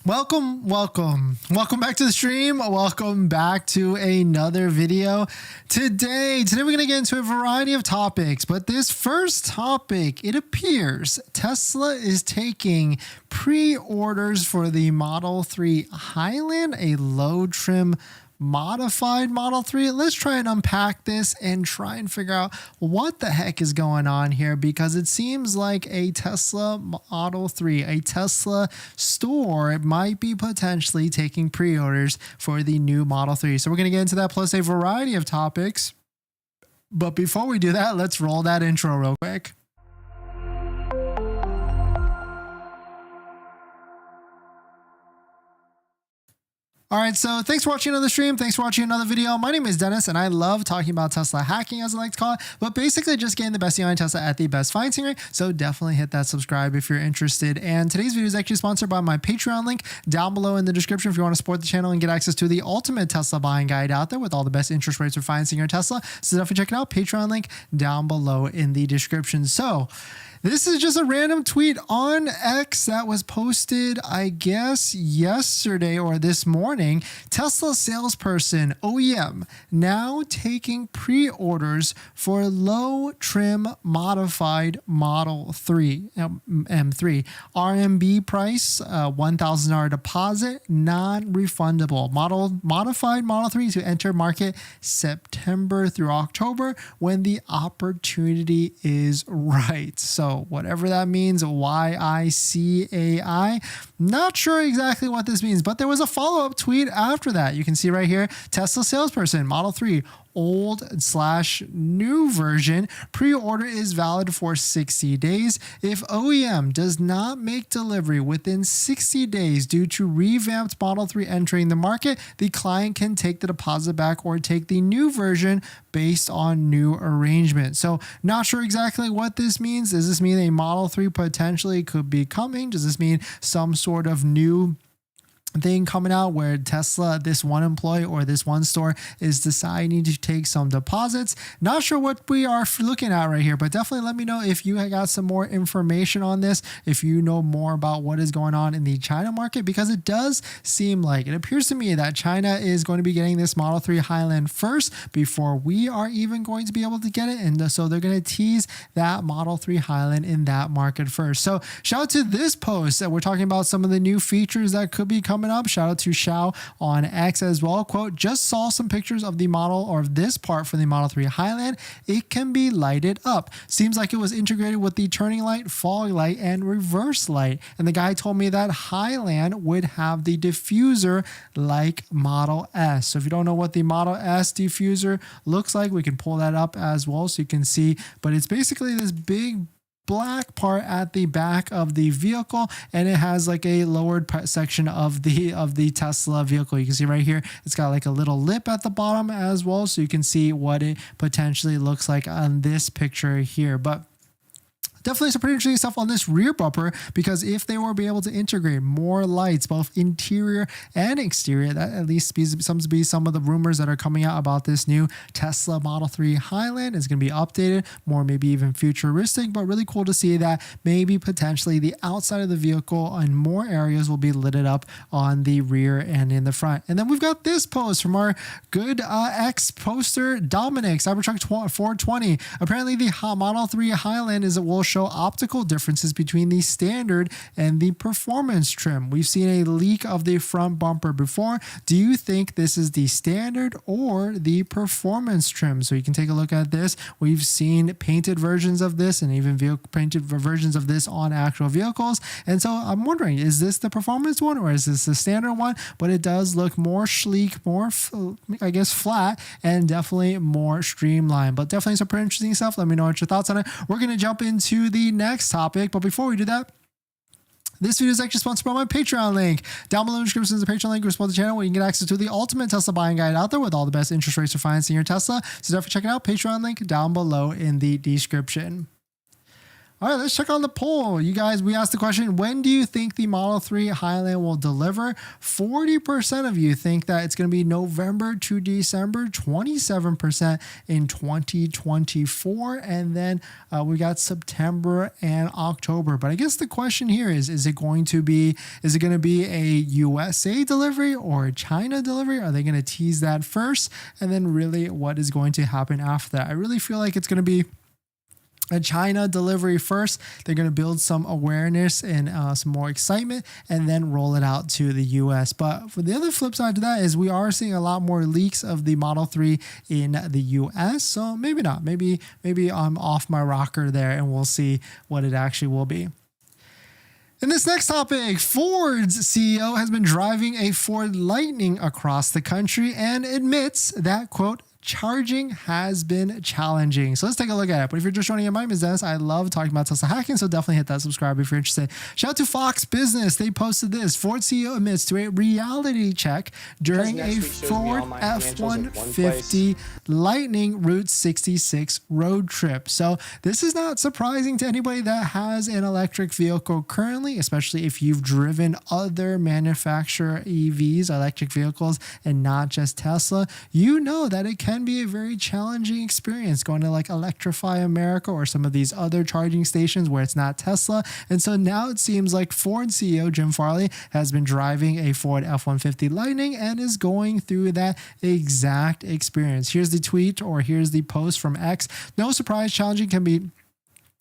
Welcome back to the stream. Welcome back to another video. Today we're going to get into a variety of topics, but this first topic, it appears Tesla is taking pre-orders for the Model 3 Highland, a low trim modified Model 3. Let's try and unpack this and try and figure out what the heck is going on here, because it seems like a Tesla Model 3, a Tesla store might be potentially taking pre-orders for the new Model 3. So we're going to get into that plus a variety of topics. But before we do that, let's roll that intro real quick. All right, so thanks for watching another stream. Thanks for watching another video. My name is Dennis, and I love talking about Tesla hacking, as I like to call it, but basically just getting the best deal on Tesla at the best financing rate. So definitely hit that subscribe if you're interested. And today's video is actually sponsored by my Patreon link down below in the description if you want to support the channel and get access to the ultimate Tesla buying guide out there with all the best interest rates for financing your Tesla. So definitely check it out. Patreon link down below in the description. So this is just a random tweet on X that was posted, I guess, yesterday or this morning. Tesla salesperson OEM now taking pre-orders for low trim modified Model 3 M3 RMB price, $1,000 deposit, non-refundable. Modified Model 3 to enter market September through October when the opportunity is right. So whatever that means, YICAI, not sure exactly what this means, but there was a follow-up tweet after that. You can see right here, Tesla salesperson, Model 3, old/new version, pre-order is valid for 60 days. If OEM does not make delivery within 60 days due to revamped Model 3 entering the market, the client can take the deposit back or take the new version based on new arrangement. So not sure exactly what this means. Does this mean a Model 3 potentially could be coming? Does this mean some sort of new thing coming out where Tesla, this one employee or this one store, is deciding to take some deposits? Not sure what we are looking at right here, but definitely let me know if you got some more information on this, if you know more about what is going on in the China market, because it does seem like, it appears to me that China is going to be getting this Model 3 Highland first before we are even going to be able to get it. And so they're going to tease that Model 3 Highland in that market first. So shout out to this post that we're talking about some of the new features that could be coming up. Shout out to Xiao on X as well. Quote, just saw some pictures of the model or this part for the Model 3 Highland. It can be lighted up. Seems like it was integrated with the turning light, fog light, and reverse light. And the guy told me that Highland would have the diffuser like Model S. So if you don't know what the Model S diffuser looks like, we can pull that up as well so you can see. But it's basically this big black part at the back of the vehicle, and it has like a lowered section of the Tesla vehicle. You can see right here, it's got like a little lip at the bottom as well, so you can see what it potentially looks like on this picture here. But definitely some pretty interesting stuff on this rear bumper, because if they were able to integrate more lights, both interior and exterior, that at least seems to be some of the rumors that are coming out about this new Tesla Model 3 Highland is going to be updated, more maybe even futuristic, but really cool to see that maybe potentially the outside of the vehicle and more areas will be lit up on the rear and in the front. And then we've got this post from our good ex poster Dominic, Cybertruck 420. Apparently the Model 3 Highland will show optical differences between the standard and the performance trim. We've seen a leak of the front bumper before. Do you think this is the standard or the performance trim? So you can take a look at this. We've seen painted versions of this and even painted versions of this on actual vehicles. And so I'm wondering, is this the performance one or is this the standard one? But it does look more sleek, more, I guess, flat, and definitely more streamlined. But definitely some pretty interesting stuff. Let me know what your thoughts on it. We're going to jump into the next topic, but before we do that, this video is actually sponsored by my Patreon link. Down below in the description is a Patreon link. Support the channel where you can get access to the ultimate Tesla buying guide out there with all the best interest rates for financing your Tesla. So definitely check it out. Patreon link down below in the description. All right, let's check on the poll. You guys, we asked the question, when do you think the Model 3 Highland will deliver? 40% of you think that it's going to be November to December, 27% in 2024, and then we got September and October. But I guess the question here is it going to be a USA delivery or a China delivery? Are they going to tease that first? And then really what is going to happen after that? I really feel like it's going to be a China delivery first. They're going to build some awareness and some more excitement and then roll it out to the US. But for the other flip side to that is we are seeing a lot more leaks of the Model 3 in the US. So maybe not. Maybe I'm off my rocker there and we'll see what it actually will be. In this next topic, Ford's CEO has been driving a Ford Lightning across the country and admits that, quote, charging has been challenging. So let's take a look at it. But if you're just joining in, my name is Dennis. I love talking about Tesla hacking, so definitely hit that subscribe if you're interested. Shout out to Fox Business. They posted this. Ford CEO admits to a reality check during a Ford F-150 Lightning Route 66 road trip. So this is not surprising to anybody that has an electric vehicle currently, especially if you've driven other manufacturer EVs, electric vehicles, and not just Tesla. You know that it can be a very challenging experience going to like Electrify America or some of these other charging stations where it's not Tesla. And so now it seems like Ford CEO Jim Farley has been driving a Ford F-150 Lightning and is going through that exact experience. Here's the tweet, or here's the post from X. No surprise,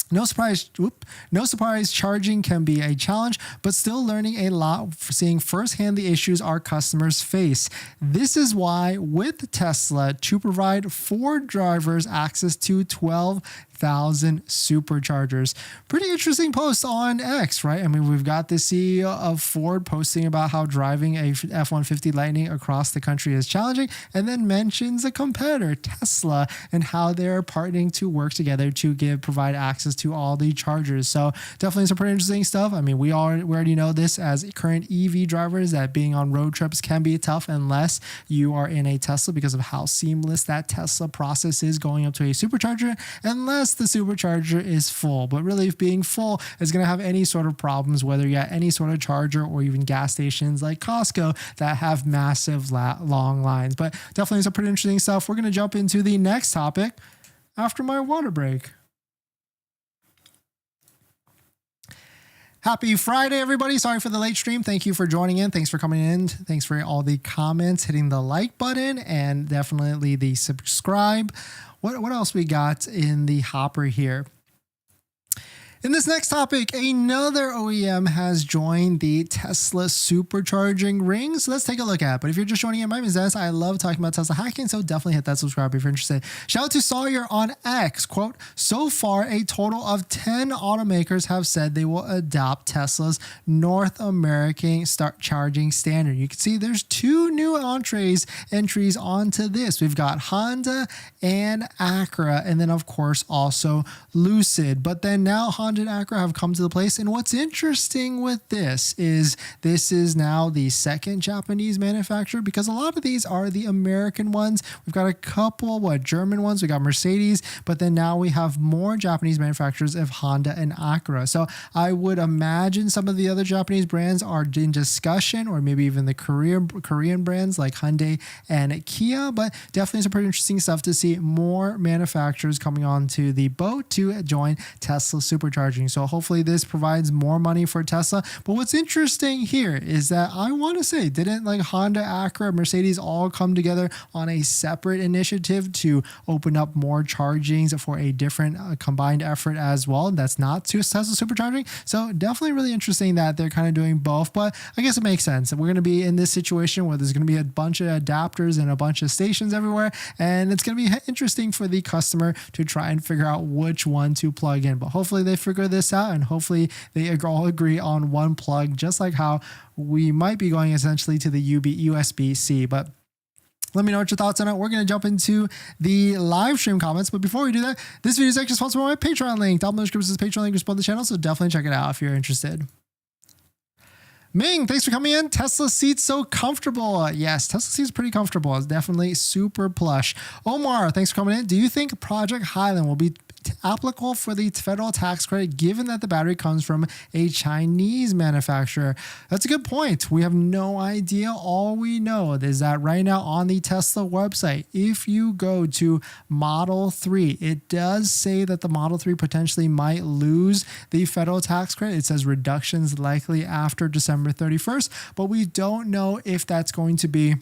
No surprise, charging can be a challenge, but still learning a lot, seeing firsthand the issues our customers face. This is why, with Tesla, to provide Ford drivers access to 12,000 superchargers. Pretty interesting post on X, right? I mean, we've got the CEO of Ford posting about how driving a F-150 Lightning across the country is challenging, and then mentions a competitor, Tesla, and how they're partnering to work together to provide access to all the chargers. So definitely some pretty interesting stuff. I mean, we already know this as current EV drivers, that being on road trips can be tough unless you are in a Tesla, because of how seamless that Tesla process is going up to a supercharger, unless the supercharger is full. But really, if being full is going to have any sort of problems, whether you're at any sort of charger or even gas stations like Costco that have massive long lines. But definitely some pretty interesting stuff. We're going to jump into the next topic after my water break. Happy Friday, everybody. Sorry for the late stream. Thank you for joining in. Thanks for coming in. Thanks for all the comments, hitting the like button, and definitely the subscribe. What else we got in the hopper here? In this next topic, another OEM has joined the Tesla supercharging ring. So let's take a look at it. But if you're just joining in, my name is Dennis. I love talking about Tesla hacking, so definitely hit that subscribe if you're interested. Shout out to Sawyer on X. Quote, so far, a total of 10 automakers have said they will adopt Tesla's North American charging standard. You can see there's two new entries onto this. We've got Honda and Acura, and then of course also Lucid. But then now Honda and Acura have come to the place. And what's interesting with this is now the second Japanese manufacturer, because a lot of these are the American ones. We've got a couple, German ones. We got Mercedes, but then now we have more Japanese manufacturers of Honda and Acura. So I would imagine some of the other Japanese brands are in discussion, or maybe even the Korean brands like Hyundai and Kia. But definitely some pretty interesting stuff to see more manufacturers coming onto the boat to join Tesla supercharging. So hopefully this provides more money for Tesla. But what's interesting here is that I want to say, didn't like Honda, Acura, Mercedes all come together on a separate initiative to open up more chargings for a different combined effort as well? That's not Tesla supercharging. So definitely really interesting that they're kind of doing both. But I guess it makes sense. We're going to be in this situation where there's going to be a bunch of adapters and a bunch of stations everywhere. And it's going to be interesting for the customer to try and figure out which one to plug in. But hopefully they figure this out, and hopefully they all agree on one plug, just like how we might be going essentially to the USB-C. But let me know what your thoughts on it. We're going to jump into the live stream comments. But before we do that, this video is actually sponsored by my Patreon link. Down below in the description is Patreon link to support the channel, so definitely check it out if you're interested. Ming, thanks for coming in. Tesla seat's so comfortable. Yes, Tesla seat's pretty comfortable. It's definitely super plush. Omar, thanks for coming in. Do you think Project Highland will be applicable for the federal tax credit given that the battery comes from a Chinese manufacturer? That's a good point. We have no idea. All we know is that right now on the Tesla website, if you go to Model 3, it does say that the Model 3 potentially might lose the federal tax credit. It says reductions likely after December 31st, but we don't know if that's going to be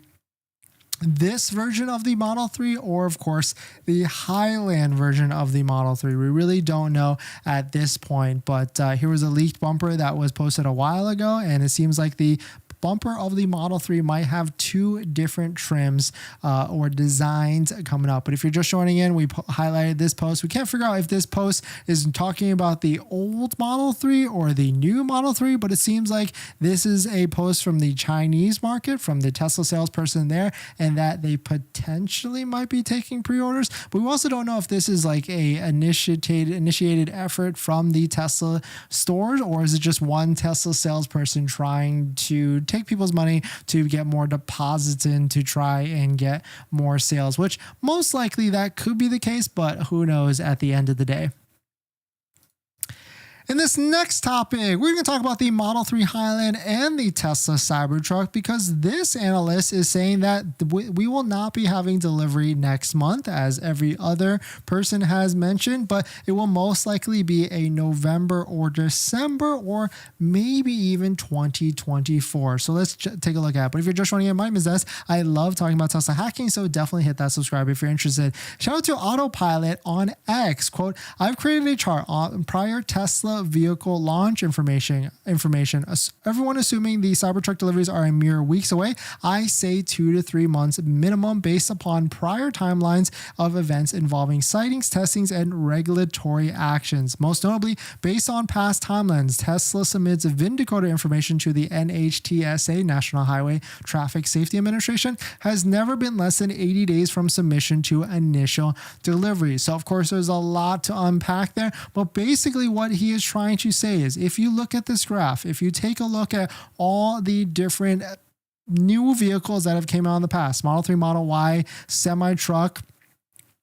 this version of the Model 3 or of course the Highland version of the Model 3. We really don't know at this point, but here was a leaked bumper that was posted a while ago, and it seems like the bumper of the Model 3 might have two different trims or designs coming up. But if you're just joining in, we highlighted this post. We can't figure out if this post is talking about the old Model 3 or the new Model 3, but it seems like this is a post from the Chinese market, from the Tesla salesperson there, and that they potentially might be taking pre-orders. But we also don't know if this is like a initiated effort from the Tesla stores, or is it just one Tesla salesperson trying to take people's money to get more deposits in to try and get more sales, which most likely that could be the case, but who knows at the end of the day. In this next topic, we're going to talk about the Model 3 Highland and the Tesla Cybertruck, because this analyst is saying that we will not be having delivery next month, as every other person has mentioned, but it will most likely be a November or December or maybe even 2024. So let's take a look at it. But if you're just joining in, my name is Dennis. I love talking about Tesla hacking, so definitely hit that subscribe if you're interested. Shout out to Autopilot on X. Quote, I've created a chart on prior Tesla vehicle launch information. Everyone assuming the Cybertruck deliveries are a mere weeks away. I say 2 to 3 months minimum based upon prior timelines of events involving sightings, testings, and regulatory actions. Most notably, based on past timelines, Tesla submits VIN decoder information to the NHTSA, National Highway Traffic Safety Administration, has never been less than 80 days from submission to initial delivery. So of course, there's a lot to unpack there, but basically what he is trying to say is, if you look at this graph, if you take a look at all the different new vehicles that have came out in the past, Model 3, Model Y, semi-truck,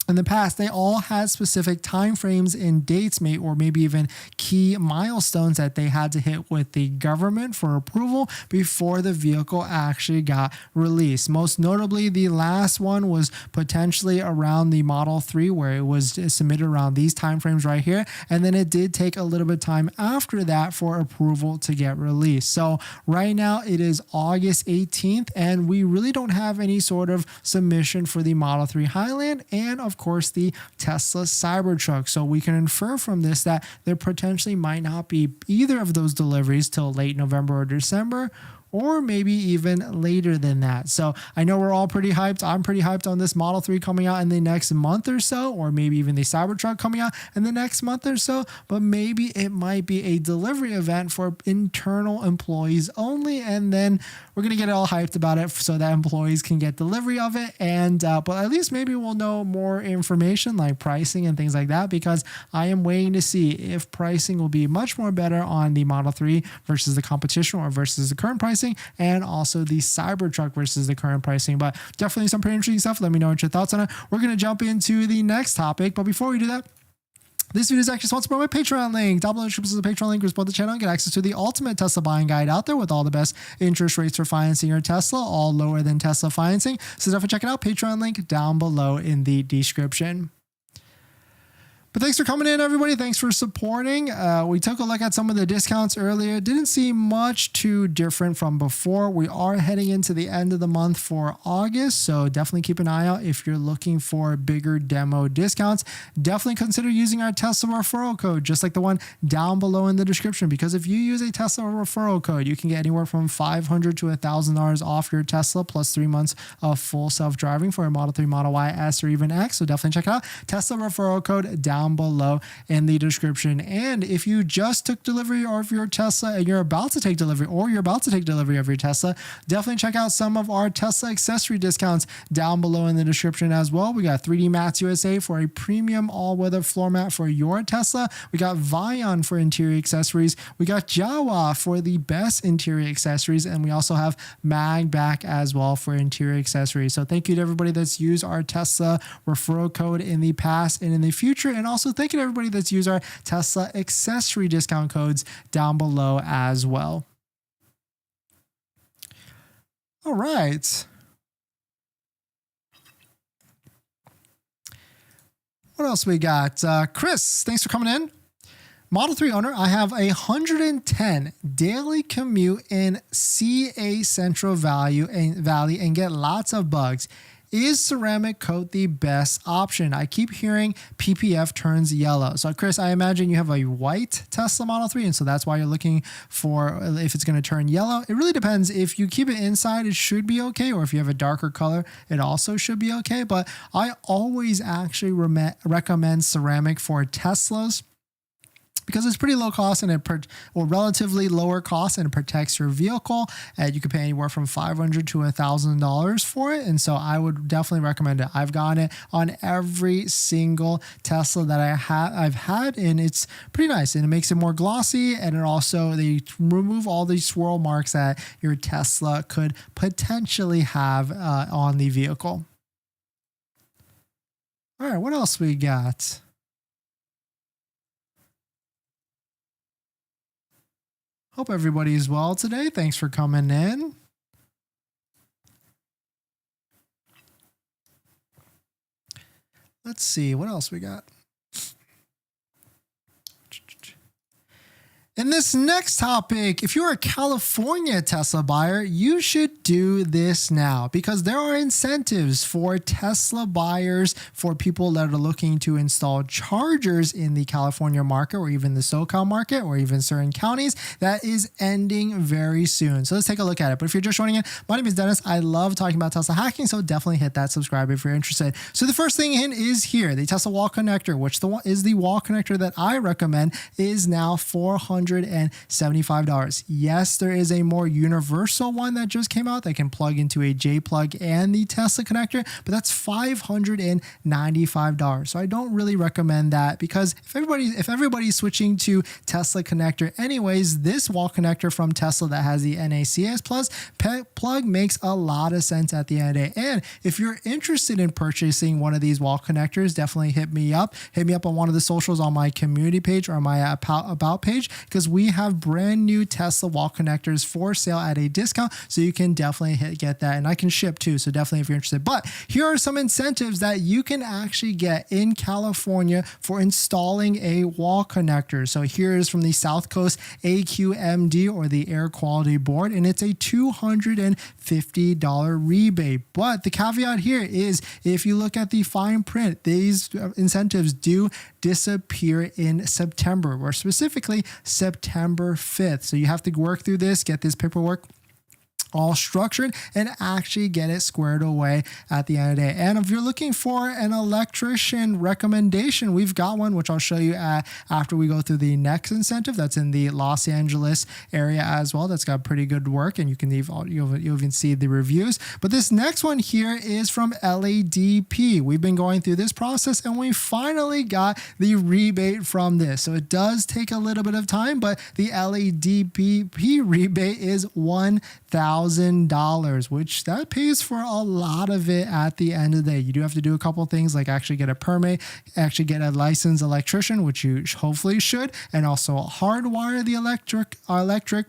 in the past, they all had specific timeframes and dates, or maybe even key milestones that they had to hit with the government for approval before the vehicle actually got released. Most notably, the last one was potentially around the Model 3, where it was submitted around these timeframes right here. And then it did take a little bit of time after that for approval to get released. So right now it is August 18th, and we really don't have any sort of submission for the Model 3 Highland and of course the Tesla Cybertruck. So we can infer from this that there potentially might not be either of those deliveries till late November or December, or maybe even later than that. So I know we're all pretty hyped. I'm pretty hyped on this Model 3 coming out in the next month or so, or maybe even the Cybertruck coming out in the next month or so, but maybe it might be a delivery event for internal employees only, and then we're going to get all hyped about it so that employees can get delivery of it. And but at least maybe we'll know more information like pricing and things like that, because I am waiting to see if pricing will be much more better on the Model 3 versus the competition or versus the current pricing, and also the Cybertruck versus the current pricing. But definitely some pretty interesting stuff. Let me know what your thoughts on it. We're going to jump into the next topic, but before we do that, this video is actually sponsored by my Patreon link. Down below in the description is the Patreon link. Support the channel and get access to the ultimate Tesla buying guide out there with all the best interest rates for financing your Tesla, all lower than Tesla financing. So definitely check it out. Patreon link down below in the description. But thanks for coming in, everybody. Thanks for supporting. We took a look at some of the discounts earlier. Didn't see much too different from before. We are heading into the end of the month for August, so definitely keep an eye out if you're looking for bigger demo discounts. Definitely consider using our Tesla referral code, just like the one down below in the description, because if you use a Tesla referral code, you can get anywhere from $500 to $1,000 off your Tesla, plus 3 months of full self-driving for a Model 3, Model Y, S, or even X. So definitely check it out. Tesla referral code down below in the description. And if you just took delivery of your Tesla and you're about to take delivery, or you're about to take delivery of your Tesla, definitely check out some of our Tesla accessory discounts down below in the description as well. We got 3D Mats USA for a premium all-weather floor mat for your Tesla. We got REFERRAL for interior accessories. We got Jawa for the best interior accessories, and we also have MAGBAK as well for interior accessories. So thank you to everybody that's used our Tesla referral code in the past and in the future, and also thank you to everybody that's used our Tesla accessory discount codes down below as well. All right. What else we got? Chris, thanks for coming in. Model 3 owner, I have a 110 daily commute in CA Central Valley and get lots of bugs. Is ceramic coat the best option? I keep hearing PPF turns yellow. So Chris, I imagine you have a white Tesla Model 3, and so that's why you're looking for if it's going to turn yellow. It really depends. If you keep it inside, it should be okay, or if you have a darker color, it also should be okay. But I always actually recommend ceramic for Teslas, because it's pretty low cost and relatively lower cost, and it protects your vehicle. You could pay anywhere from $500 to $1,000 for it. And so I would definitely recommend it. I've gotten it on every single Tesla that I've had, and it's pretty nice, and it makes it more glossy. And it also, they remove all these swirl marks that your Tesla could potentially have on the vehicle. All right, what else we got? Hope everybody is well today. Thanks for coming in. Let's see what else we got. In this next topic, if you're a California Tesla buyer, you should do this now, because there are incentives for Tesla buyers, for people that are looking to install chargers in the California market, or even the SoCal market, or even certain counties, that is ending very soon. So let's take a look at it. But if you're just joining in, my name is Dennis. I love talking about Tesla hacking, so definitely hit that subscribe if you're interested. So the first thing in is here, the Tesla wall connector, which is the wall connector that I recommend, is now $475. Yes, there is a more universal one that just came out that can plug into a J plug and the Tesla connector, but that's $595. So I don't really recommend that, because if everybody's switching to Tesla connector anyways, this wall connector from Tesla that has the NACS Plus plug makes a lot of sense at the end of the day. And if you're interested in purchasing one of these wall connectors, definitely hit me up. Hit me up on one of the socials on my community page or my about page, because we have brand new Tesla wall connectors for sale at a discount. So you can definitely get that, and I can ship too. So definitely if you're interested. But here are some incentives that you can actually get in California for installing a wall connector. So here is from the South Coast AQMD, or the Air Quality Board, and it's a $250 rebate. But the caveat here is, if you look at the fine print, these incentives do disappear in September, or specifically September 5th. So you have to work through this, get this paperwork all structured, and actually get it squared away at the end of the day. And if you're looking for an electrician recommendation, we've got one, which I'll show you after we go through the next incentive. That's in the Los Angeles area as well. That's got pretty good work, and you can you'll even see the reviews. But this next one here is from LADP. We've been going through this process, and we finally got the rebate from this. So it does take a little bit of time, but the LADP rebate is $1,000, which that pays for a lot of it at the end of the day. You do have to do a couple things, like actually get a permit, actually get a licensed electrician, which you hopefully should, and also hardwire the electric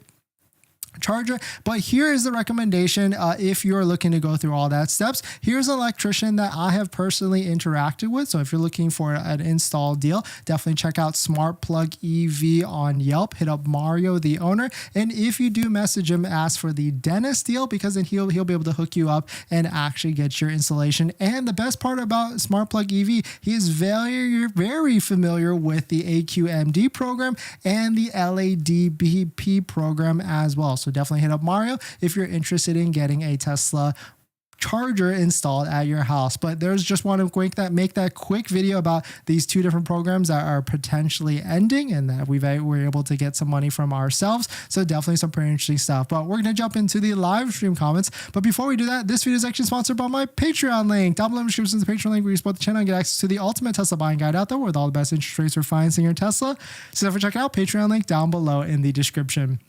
charger. But here is the recommendation if you're looking to go through all that steps. Here's an electrician that I have personally interacted with. So if you're looking for an install deal, definitely check out Smart Plug EV on Yelp. Hit up Mario, the owner, and if you do message him, ask for the Dennis deal, because then he'll be able to hook you up and actually get your installation. And the best part about Smart Plug EV, he is very familiar with the AQMD program and the LADP program as well. So definitely hit up Mario if you're interested in getting a Tesla charger installed at your house. But there's just want to make that quick video about these two different programs that are potentially ending, and that we're able to get some money from ourselves. So definitely some pretty interesting stuff. But we're going to jump into the live stream comments. But before we do that, this video is actually sponsored by my Patreon link. Down below in the description is the Patreon link where you support the channel and get access to the ultimate Tesla buying guide out there with all the best interest rates for financing your Tesla. So definitely check it out. Patreon link down below in the description.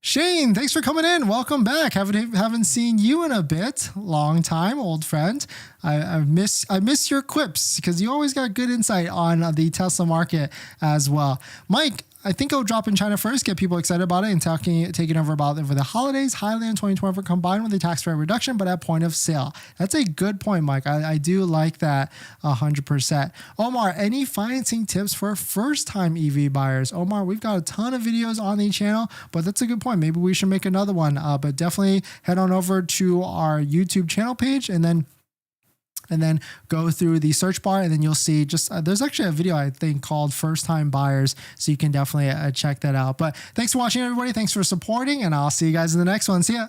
Shane, thanks for coming in. Welcome back. Haven't seen you in a bit. Long time, old friend. I miss your quips because you always got good insight on the Tesla market as well. Mike, I think I'll drop in China first, get people excited about it, and taking over about it for the holidays. Highland 2024 combined with the tax rate reduction, but at point of sale. That's a good point, Mike. I do like that 100%. Omar, any financing tips for first-time EV buyers? Omar, we've got a ton of videos on the channel, but that's a good point. Maybe we should make another one. But definitely head on over to our YouTube channel page and then go through the search bar, and then you'll see there's actually a video I think called First Time Buyers, so you can definitely check that out. But thanks for watching, everybody. Thanks for supporting, and I'll see you guys in the next one. See ya.